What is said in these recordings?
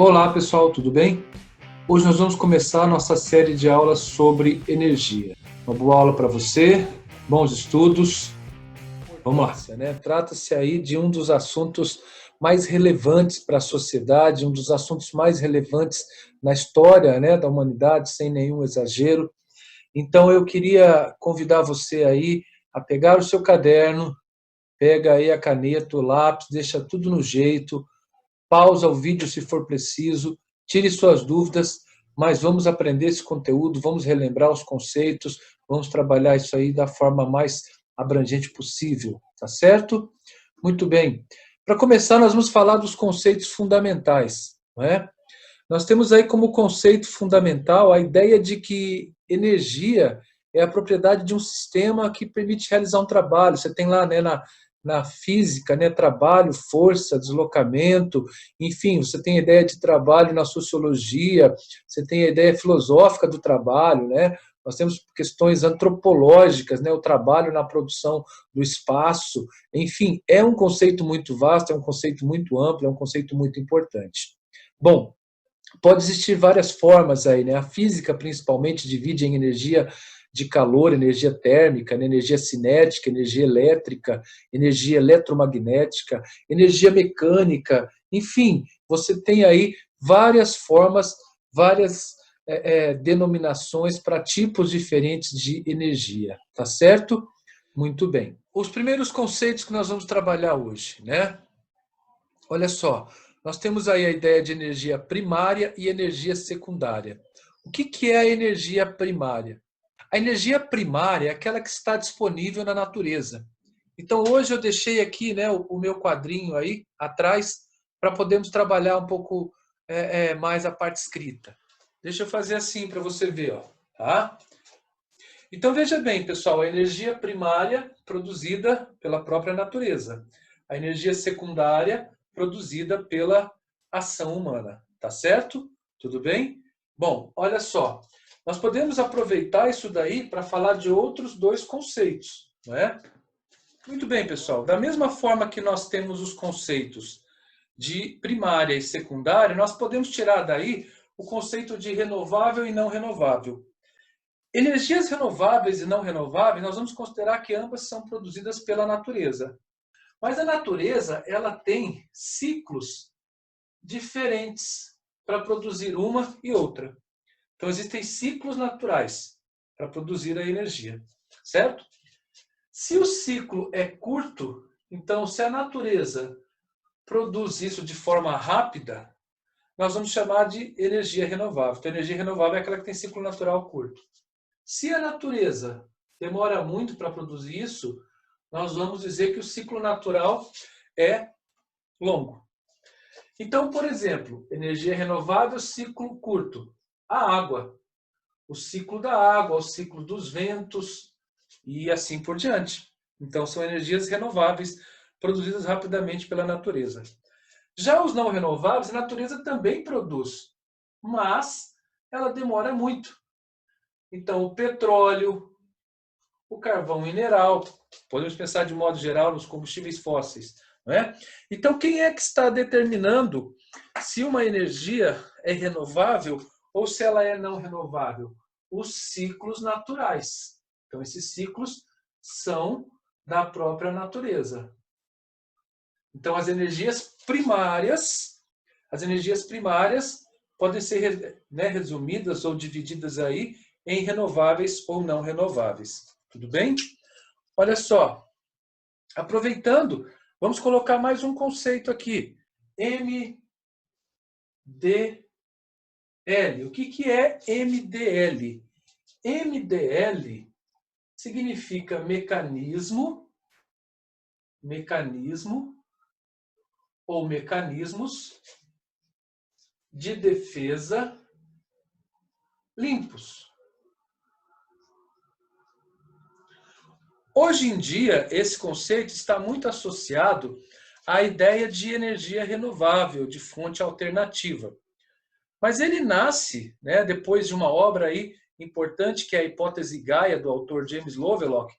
Olá pessoal, tudo bem? Hoje nós vamos começar a nossa série de aulas sobre energia. Uma boa aula para você, bons estudos. Vamos lá, né? Trata-se aí de um dos assuntos mais relevantes para a sociedade, um dos assuntos mais relevantes na história, né, da humanidade, sem nenhum exagero. Então eu queria convidar você aí a pegar o seu caderno, pega aí a caneta, o lápis, deixa tudo no jeito, pausa o vídeo se for preciso, tire suas dúvidas, mas vamos aprender esse conteúdo, vamos relembrar os conceitos, vamos trabalhar isso aí da forma mais abrangente possível, tá certo? Muito bem. Para começar, nós vamos falar dos conceitos fundamentais, não é? Nós temos aí como conceito fundamental a ideia de que energia é a propriedade de um sistema que permite realizar um trabalho. Você tem lá, né, na física, né, trabalho, força, deslocamento, enfim, você tem a ideia de trabalho na sociologia, você tem a ideia filosófica do trabalho, né? Nós temos questões antropológicas, né, o trabalho na produção do espaço, enfim, é um conceito muito vasto, é um conceito muito amplo, é um conceito muito importante. Bom, pode existir várias formas aí, né? A física, principalmente, divide em energia de calor, energia térmica, né? Energia cinética, energia elétrica, energia eletromagnética, energia mecânica, enfim, você tem aí várias formas, várias denominações para tipos diferentes de energia, tá certo? Muito bem. Os primeiros conceitos que nós vamos trabalhar hoje, né? Olha só, nós temos aí a ideia de energia primária e energia secundária. O que é a energia primária? A energia primária é aquela que está disponível na natureza. Então hoje eu deixei aqui, né, o meu quadrinho aí atrás para podermos trabalhar um pouco mais a parte escrita. Deixa eu fazer assim para você ver, ó, tá? Então veja bem, pessoal, a energia primária produzida pela própria natureza, a energia secundária produzida pela ação humana, tá certo? Tudo bem? Bom, olha só, nós podemos aproveitar isso daí para falar de outros dois conceitos, não é? Muito bem, pessoal. Da mesma forma que nós temos os conceitos de primária e secundária, nós podemos tirar daí o conceito de renovável e não renovável. Energias renováveis e não renováveis, nós vamos considerar que ambas são produzidas pela natureza. Mas a natureza, ela tem ciclos diferentes para produzir uma e outra. Então existem ciclos naturais para produzir a energia, certo? Se o ciclo é curto, então se a natureza produz isso de forma rápida, nós vamos chamar de energia renovável. Então, energia renovável é aquela que tem ciclo natural curto. Se a natureza demora muito para produzir isso, nós vamos dizer que o ciclo natural é longo. Então, por exemplo, energia renovável, ciclo curto. A água, o ciclo da água, o ciclo dos ventos e assim por diante. Então, são energias renováveis produzidas rapidamente pela natureza. Já os não renováveis, a natureza também produz, mas ela demora muito. Então, o petróleo, o carvão mineral, podemos pensar de modo geral nos combustíveis fósseis, não é? Então, quem é que está determinando se uma energia é renovável ou se ela é não renovável? Os ciclos naturais. Então, esses ciclos são da própria natureza. Então, as energias primárias podem ser, né, resumidas ou divididas aí em renováveis ou não renováveis. Tudo bem? Olha só, aproveitando, vamos colocar mais um conceito aqui. MDL. O que é MDL? MDL significa mecanismo ou mecanismos de defesa limpos. Hoje em dia, esse conceito está muito associado à ideia de energia renovável, de fonte alternativa. Mas ele nasce, né, depois de uma obra aí importante, que é a hipótese Gaia, do autor James Lovelock.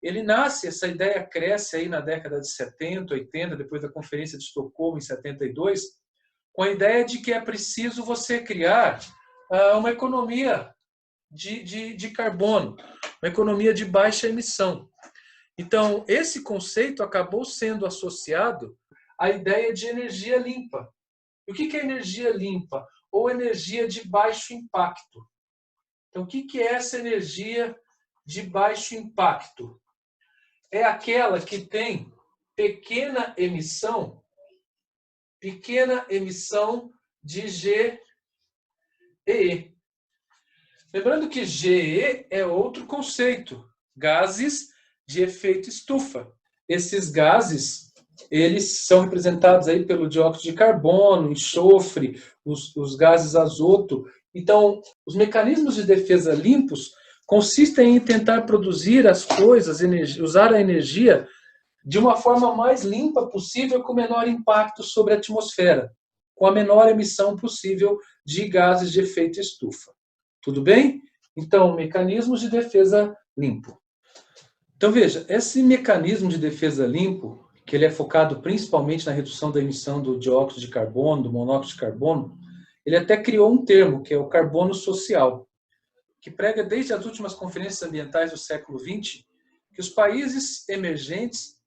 Ele nasce, essa ideia cresce aí na década de 70, 80, depois da Conferência de Estocolmo, em 72, com a ideia de que é preciso você criar uma economia de carbono, uma economia de baixa emissão. Então, esse conceito acabou sendo associado à ideia de energia limpa. E o que é energia limpa? Ou energia de baixo impacto. Então, o que é essa energia de baixo impacto? É aquela que tem pequena emissão de GEE. Lembrando que GE é outro conceito, gases de efeito estufa. Esses gases, eles são representados aí pelo dióxido de carbono, enxofre, os gases azoto. Então, os mecanismos de defesa limpos consistem em tentar produzir as coisas, usar a energia de uma forma mais limpa possível, com o menor impacto sobre a atmosfera, com a menor emissão possível de gases de efeito estufa. Tudo bem? Então, mecanismos de defesa limpo. Então, veja, esse mecanismo de defesa limpo, que ele é focado principalmente na redução da emissão do dióxido de carbono, do monóxido de carbono, ele até criou um termo, que é o carbono social, que prega desde as últimas conferências ambientais do século XX que os países emergentes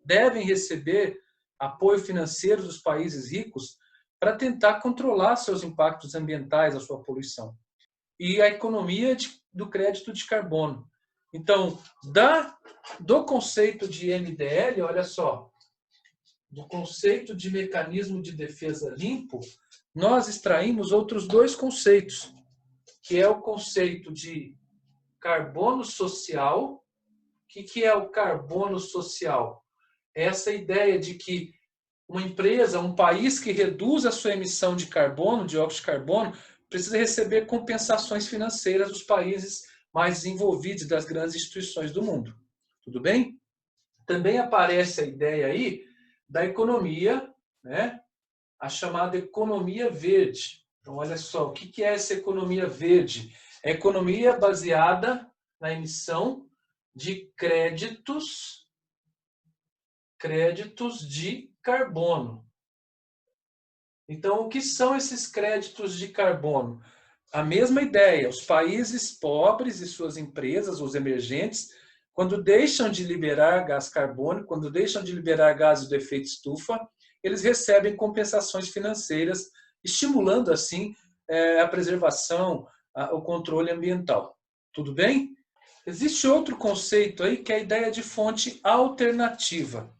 devem receber apoio financeiro dos países ricos para tentar controlar seus impactos ambientais, a sua poluição. E a economia do crédito de carbono. Então, do conceito de MDL, olha só, do conceito de mecanismo de defesa limpo, nós extraímos outros dois conceitos, que é o conceito de carbono social. O que é o carbono social? Essa ideia de que uma empresa, um país que reduz a sua emissão de carbono, dióxido de carbono, precisa receber compensações financeiras dos países mais desenvolvidos, das grandes instituições do mundo. Tudo bem? Também aparece a ideia aí da economia, né? A chamada economia verde. Então, olha só, o que é essa economia verde? É economia baseada na emissão de créditos de carbono. Então, o que são esses créditos de carbono? A mesma ideia, os países pobres e suas empresas, os emergentes, quando deixam de liberar gás carbônico, quando deixam de liberar gases do efeito estufa, eles recebem compensações financeiras, estimulando assim a preservação, o controle ambiental. Tudo bem? Existe outro conceito aí que é a ideia de fonte alternativa.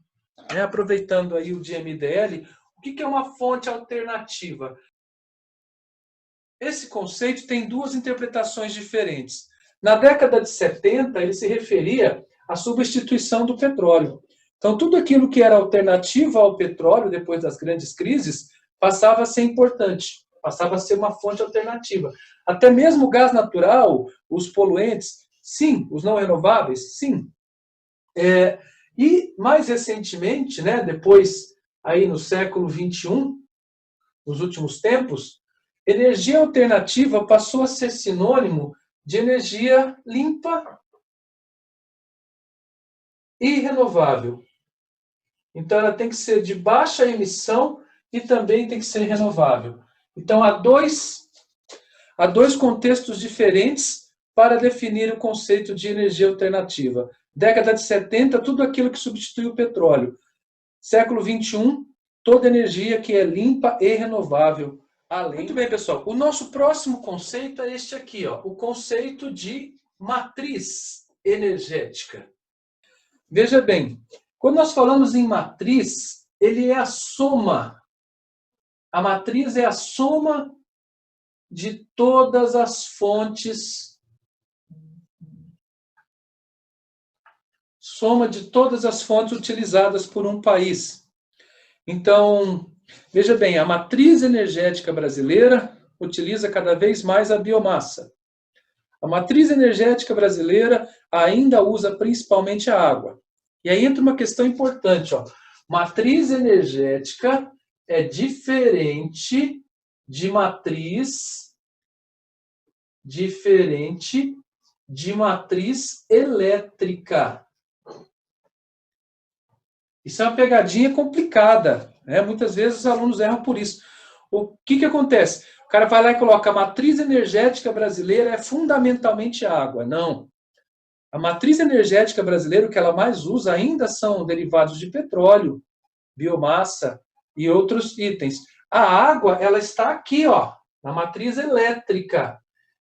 Aproveitando aí o de MDL, o que é uma fonte alternativa? Esse conceito tem duas interpretações diferentes. Na década de 70, ele se referia à substituição do petróleo. Então, tudo aquilo que era alternativo ao petróleo, depois das grandes crises, passava a ser importante, passava a ser uma fonte alternativa. Até mesmo o gás natural, os poluentes, sim. Os não renováveis, sim. E, mais recentemente, né, depois, aí no século XXI, nos últimos tempos, energia alternativa passou a ser sinônimo de energia limpa e renovável. Então, ela tem que ser de baixa emissão e também tem que ser renovável. Então, há dois contextos diferentes para definir o conceito de energia alternativa. Década de 70, tudo aquilo que substitui o petróleo. Século XXI, toda energia que é limpa e renovável. Muito bem, pessoal. O nosso próximo conceito é este aqui, ó, o conceito de matriz energética. Veja bem, quando nós falamos em matriz, ele é a soma. A matriz é a soma de todas as fontes. Soma de todas as fontes utilizadas por um país. Então, veja bem, a matriz energética brasileira utiliza cada vez mais a biomassa. A matriz energética brasileira ainda usa principalmente a água. E aí entra uma questão importante, ó. Matriz energética é diferente de matriz elétrica. Isso é uma pegadinha complicada, né? Muitas vezes os alunos erram por isso. o que acontece? O cara vai lá e coloca a matriz energética brasileira é fundamentalmente água. Não. A matriz energética brasileira, o que ela mais usa ainda são derivados de petróleo, biomassa e outros itens. A água, ela está aqui, ó, na matriz elétrica.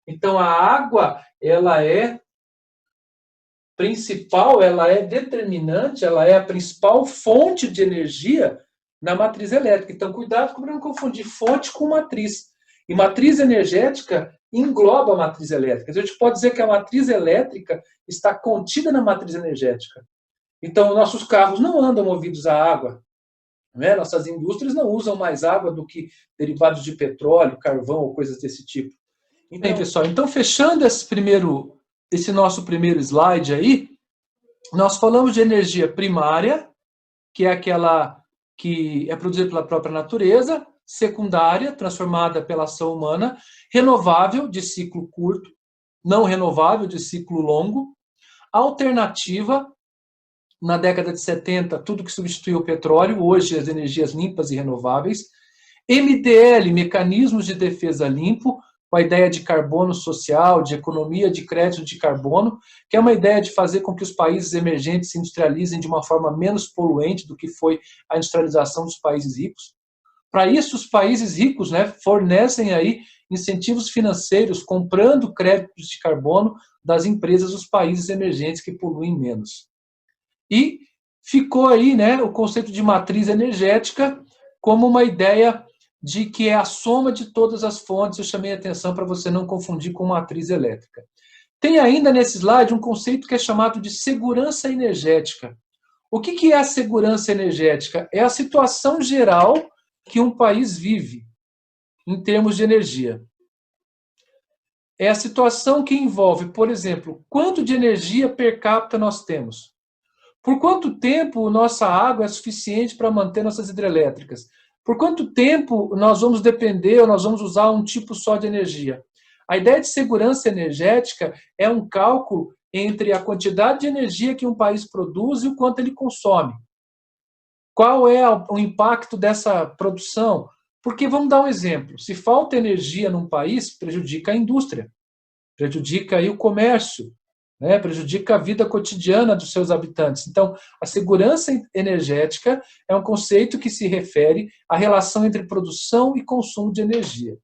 Então, a água, ela é principal, ela é determinante, ela é a principal fonte de energia na matriz elétrica. Então, cuidado para não confundir fonte com matriz. E matriz energética engloba a matriz elétrica. A gente pode dizer que a matriz elétrica está contida na matriz energética. Então, nossos carros não andam movidos a água. Né? Nossas indústrias não usam mais água do que derivados de petróleo, carvão ou coisas desse tipo. Bem, pessoal, então fechando esse nosso primeiro slide aí, nós falamos de energia primária, que é aquela que é produzida pela própria natureza, secundária, transformada pela ação humana, renovável, de ciclo curto, não renovável, de ciclo longo, alternativa, na década de 70, tudo que substituiu o petróleo, hoje as energias limpas e renováveis, MDL, mecanismos de defesa limpo, com a ideia de carbono social, de economia de crédito de carbono, que é uma ideia de fazer com que os países emergentes se industrializem de uma forma menos poluente do que foi a industrialização dos países ricos. Para isso, os países ricos, né, fornecem aí incentivos financeiros, comprando créditos de carbono das empresas dos países emergentes que poluem menos. E ficou aí, né, o conceito de matriz energética como uma ideia de que é a soma de todas as fontes. Eu chamei a atenção para você não confundir com matriz elétrica. Tem ainda nesse slide um conceito que é chamado de segurança energética. O que é a segurança energética? É a situação geral que um país vive em termos de energia. É a situação que envolve, por exemplo, quanto de energia per capita nós temos. Por quanto tempo nossa água é suficiente para manter nossas hidrelétricas? Por quanto tempo nós vamos depender ou nós vamos usar um tipo só de energia? A ideia de segurança energética é um cálculo entre a quantidade de energia que um país produz e o quanto ele consome. Qual é o impacto dessa produção? Porque, vamos dar um exemplo, se falta energia num país, prejudica a indústria, prejudica aí o comércio, né, prejudica a vida cotidiana dos seus habitantes. Então, a segurança energética é um conceito que se refere à relação entre produção e consumo de energia.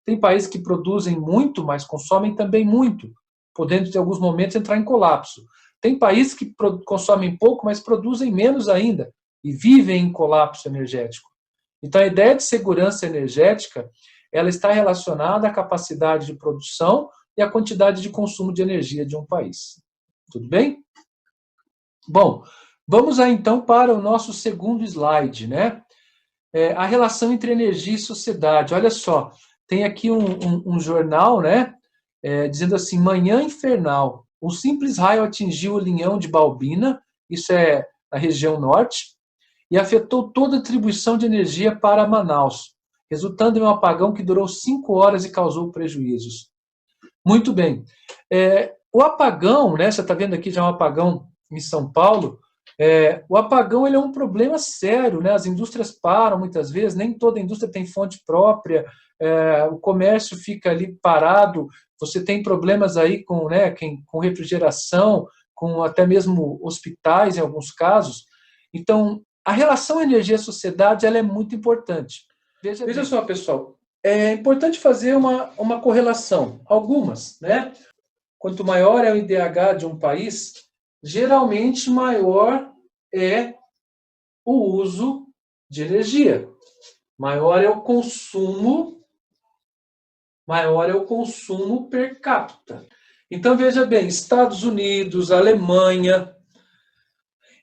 Tem países que produzem muito, mas consomem também muito, podendo, em alguns momentos, entrar em colapso. Tem países que consomem pouco, mas produzem menos ainda e vivem em colapso energético. Então, a ideia de segurança energética, ela está relacionada à capacidade de produção e a quantidade de consumo de energia de um país. Tudo bem? Bom, vamos aí então para o nosso segundo slide, né? A relação entre energia e sociedade. Olha só, tem aqui um jornal, né? Dizendo assim, manhã infernal. Um simples raio atingiu o Linhão de Balbina, isso é na região norte, e afetou toda a distribuição de energia para Manaus, resultando em um apagão que durou 5 horas e causou prejuízos. Muito bem. O apagão, né, você está vendo aqui já um apagão em São Paulo, o apagão ele é um problema sério, né? As indústrias param muitas vezes, nem toda indústria tem fonte própria, o comércio fica ali parado, você tem problemas aí com refrigeração, com até mesmo hospitais em alguns casos. Então, a relação energia-sociedade ela é muito importante. Veja só, pessoal, é importante fazer uma correlação, algumas, né? Quanto maior é o IDH de um país, geralmente maior é o uso de energia, maior é o consumo per capita. Então, veja bem, Estados Unidos, Alemanha,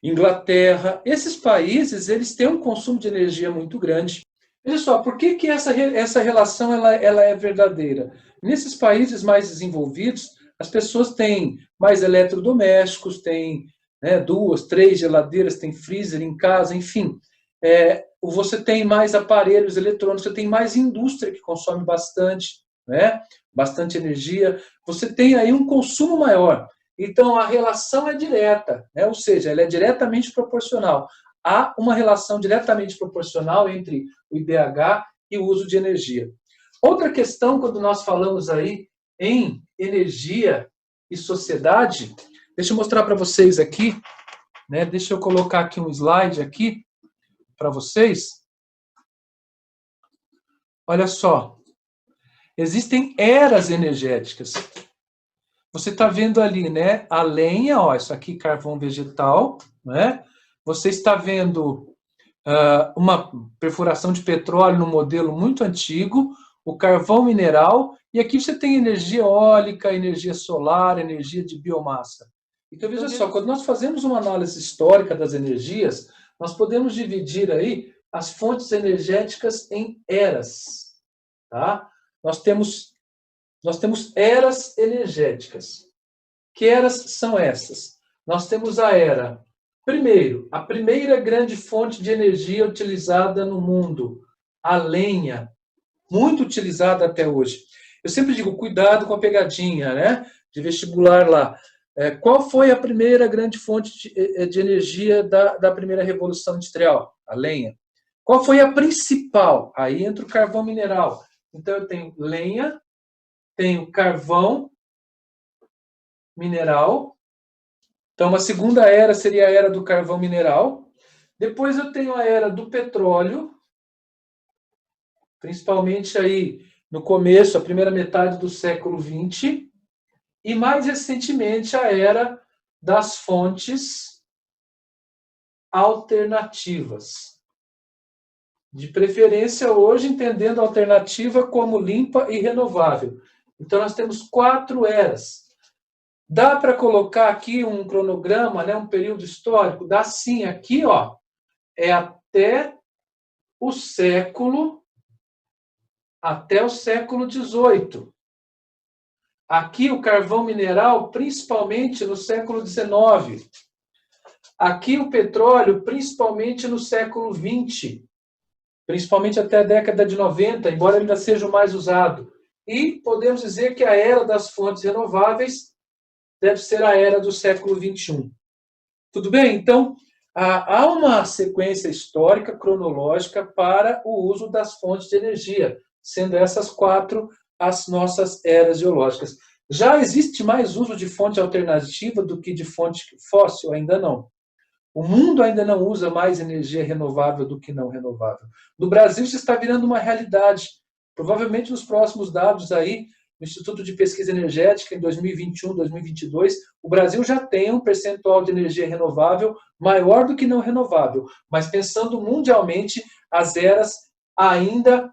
Inglaterra, esses países eles têm um consumo de energia muito grande. Veja só, por que essa relação ela é verdadeira? Nesses países mais desenvolvidos, as pessoas têm mais eletrodomésticos, têm 2, 3 geladeiras, tem freezer em casa, enfim. Você tem mais aparelhos eletrônicos, você tem mais indústria que consome bastante, né? Bastante energia. Você tem aí um consumo maior. Então, a relação é direta, né? Ou seja, ela é diretamente proporcional. Há uma relação diretamente proporcional entre o IDH e uso de energia. Outra questão, quando nós falamos aí em energia e sociedade, deixa eu mostrar para vocês aqui, né? Deixa eu colocar aqui um slide aqui para vocês. Olha só, existem eras energéticas. Você está vendo ali, né? A lenha, ó, isso aqui carvão vegetal, né? Você está vendo uma perfuração de petróleo no modelo muito antigo, o carvão mineral, e aqui você tem energia eólica, energia solar, energia de biomassa. Então, veja só, quando nós fazemos uma análise histórica das energias, nós podemos dividir aí as fontes energéticas em eras, tá? Nós temos eras energéticas. Que eras são essas? Nós temos a era, primeiro, a primeira grande fonte de energia utilizada no mundo, a lenha, muito utilizada até hoje. Eu sempre digo, cuidado com a pegadinha, né? De vestibular lá. Qual foi a primeira grande fonte de energia da primeira revolução industrial? A lenha. Qual foi a principal? Aí entra o carvão mineral. Então, eu tenho lenha, tenho carvão mineral. Então, a segunda era seria a era do carvão mineral. Depois eu tenho a era do petróleo, principalmente aí no começo, a primeira metade do século XX. E mais recentemente a era das fontes alternativas. De preferência hoje, entendendo a alternativa como limpa e renovável. Então, nós temos 4 eras. Dá para colocar aqui um cronograma, né, um período histórico? Dá sim. Aqui, ó, é até o século XVIII. Aqui o carvão mineral, principalmente no século XIX. Aqui o petróleo, principalmente no século XX. Principalmente até a década de 90, embora ainda seja o mais usado. E podemos dizer que a era das fontes renováveis deve ser a era do século XXI. Tudo bem? Então, há uma sequência histórica, cronológica, para o uso das fontes de energia, sendo essas 4 as nossas eras geológicas. Já existe mais uso de fonte alternativa do que de fonte fóssil? Ainda não. O mundo ainda não usa mais energia renovável do que não renovável. No Brasil, isso está virando uma realidade. Provavelmente, nos próximos dados aí, no Instituto de Pesquisa Energética, em 2021, 2022, o Brasil já tem um percentual de energia renovável maior do que não renovável. Mas pensando mundialmente, as eras ainda,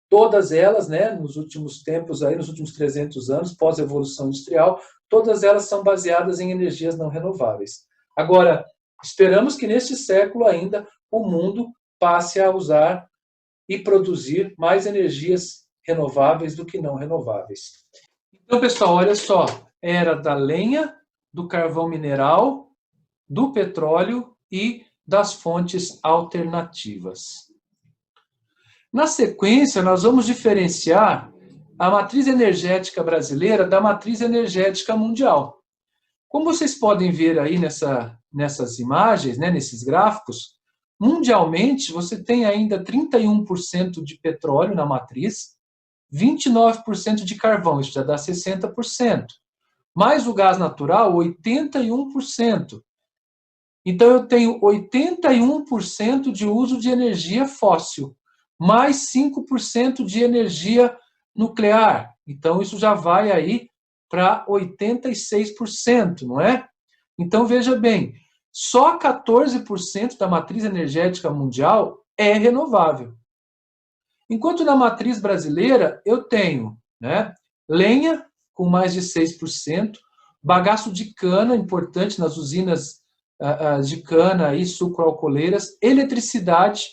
todas elas, né, nos últimos tempos, aí, nos últimos 300 anos, pós-evolução industrial, todas elas são baseadas em energias não renováveis. Agora, esperamos que neste século ainda o mundo passe a usar e produzir mais energias renováveis do que não renováveis. Então, pessoal, olha só, era da lenha, do carvão mineral, do petróleo e das fontes alternativas. Na sequência, nós vamos diferenciar a matriz energética brasileira da matriz energética mundial. Como vocês podem ver aí nessas imagens, né, nesses gráficos, mundialmente você tem ainda 31% de petróleo na matriz, 29% de carvão, isso já dá 60%. Mais o gás natural, 81%. Então eu tenho 81% de uso de energia fóssil, mais 5% de energia nuclear. Então isso já vai aí para 86%, não é? Então, veja bem, só 14% da matriz energética mundial é renovável. Enquanto na matriz brasileira, eu tenho, né, lenha, com mais de 6%, bagaço de cana, importante nas usinas de cana e sucroalcooleiras, eletricidade,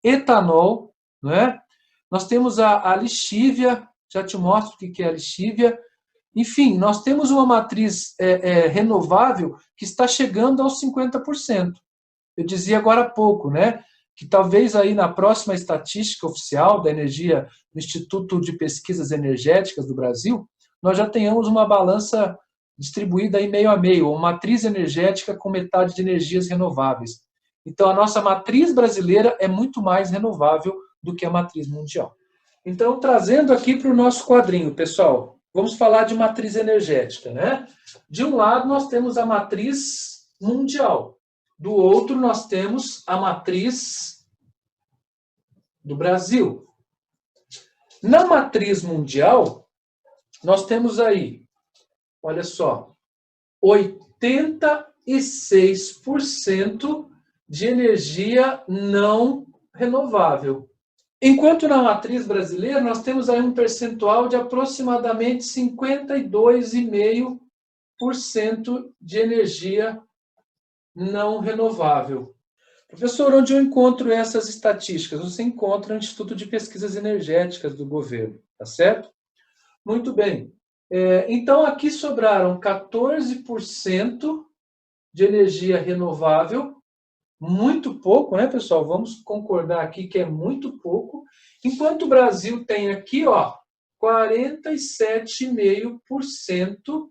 etanol, né? Nós temos a lixívia, já te mostro o que é a lixívia. Enfim, nós temos uma matriz renovável que está chegando aos 50%. Eu dizia agora há pouco, né, que talvez aí na próxima estatística oficial da energia do Instituto de Pesquisas Energéticas do Brasil, nós já tenhamos uma balança distribuída aí meio a meio, uma matriz energética com metade de energias renováveis. Então, a nossa matriz brasileira é muito mais renovável do que a matriz mundial. Então, trazendo aqui para o nosso quadrinho, pessoal, vamos falar de matriz energética, né? De um lado, nós temos a matriz mundial. Do outro, nós temos a matriz do Brasil. Na matriz mundial, nós temos aí, olha só, 86% de energia não renovável. Enquanto na matriz brasileira, nós temos aí um percentual de aproximadamente 52,5% de energia não renovável. Professor, onde eu encontro essas estatísticas? Você encontra no Instituto de Pesquisas Energéticas do governo, tá certo? Muito bem. Então, aqui sobraram 14% de energia renovável, muito pouco, né, pessoal? Vamos concordar aqui que é muito pouco, enquanto o Brasil tem aqui, 47,5%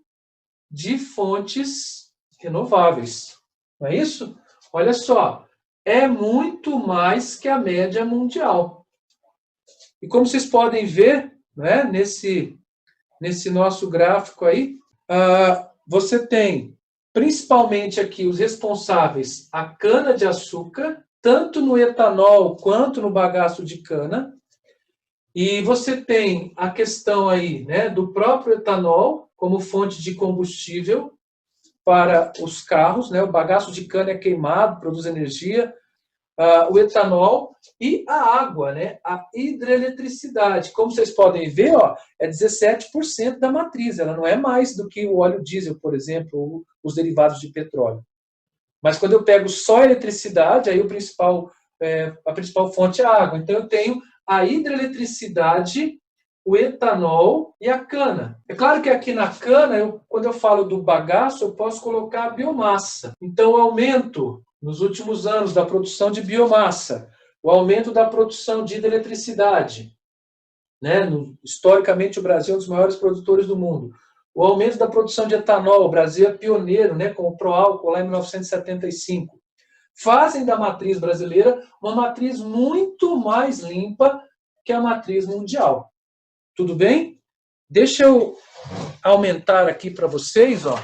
de fontes renováveis. Não é isso? Olha só, é muito mais que a média mundial. E como vocês podem ver, né, nesse nosso gráfico aí, você tem principalmente aqui os responsáveis a cana-de-açúcar, tanto no etanol quanto no bagaço de cana. E você tem a questão aí, né, do próprio etanol como fonte de combustível para os carros, né? O bagaço de cana é queimado, produz energia. O etanol e a água, né? A hidroeletricidade. Como vocês podem ver, é 17% da matriz. Ela não é mais do que o óleo diesel, por exemplo, ou os derivados de petróleo. Mas quando eu pego só a eletricidade, aí a principal fonte é a água. Então eu tenho a hidroeletricidade, o etanol e a cana. É claro que aqui na cana, quando eu falo do bagaço, eu posso colocar a biomassa. Então o aumento nos últimos anos da produção de biomassa, o aumento da produção de hidroeletricidade, né? Historicamente o Brasil é um dos maiores produtores do mundo. O aumento da produção de etanol, o Brasil é pioneiro, né, com o Proálcool lá em 1975. Fazem da matriz brasileira uma matriz muito mais limpa que a matriz mundial. Tudo bem? Deixa eu aumentar aqui para vocês, Vou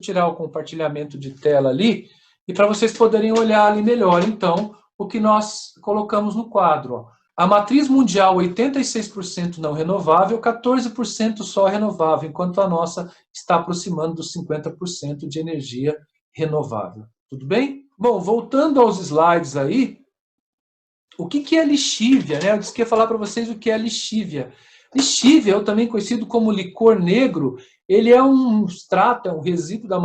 tirar o compartilhamento de tela ali, e para vocês poderem olhar ali melhor, então, o que nós colocamos no quadro. A matriz mundial, 86% não renovável, 14% só renovável, enquanto a nossa está aproximando dos 50% de energia renovável. Tudo bem? Bom, voltando aos slides aí, o que é lixívia, né? Eu disse que ia falar para vocês o que é lixívia. Lixívia, também conhecido como licor negro, ele é um extrato, é um resíduo da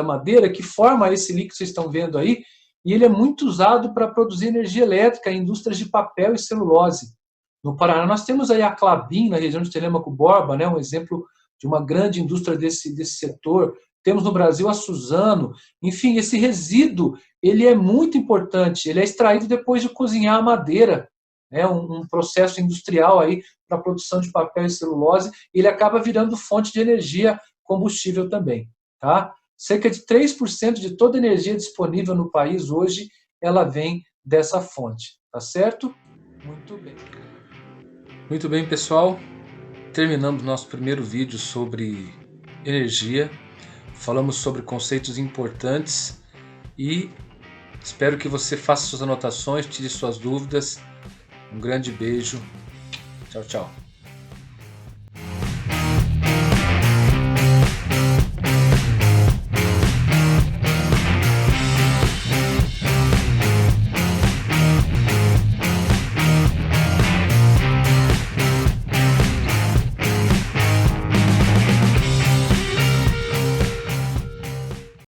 madeira que forma esse líquido que vocês estão vendo aí, e ele é muito usado para produzir energia elétrica em indústrias de papel e celulose. No Paraná, nós temos aí a Klabin, na região de Telêmaco-Borba, né, um exemplo de uma grande indústria desse setor. Temos no Brasil a Suzano. Enfim, esse resíduo ele é muito importante. Ele é extraído depois de cozinhar a madeira. É um processo industrial aí para a produção de papel e celulose. E ele acaba virando fonte de energia combustível também. Tá? Cerca de 3% de toda a energia disponível no país hoje, ela vem dessa fonte. Tá certo? Muito bem. Muito bem, pessoal. Terminamos nosso primeiro vídeo sobre energia. Falamos sobre conceitos importantes e espero que você faça suas anotações, tire suas dúvidas. Um grande beijo. Tchau, tchau.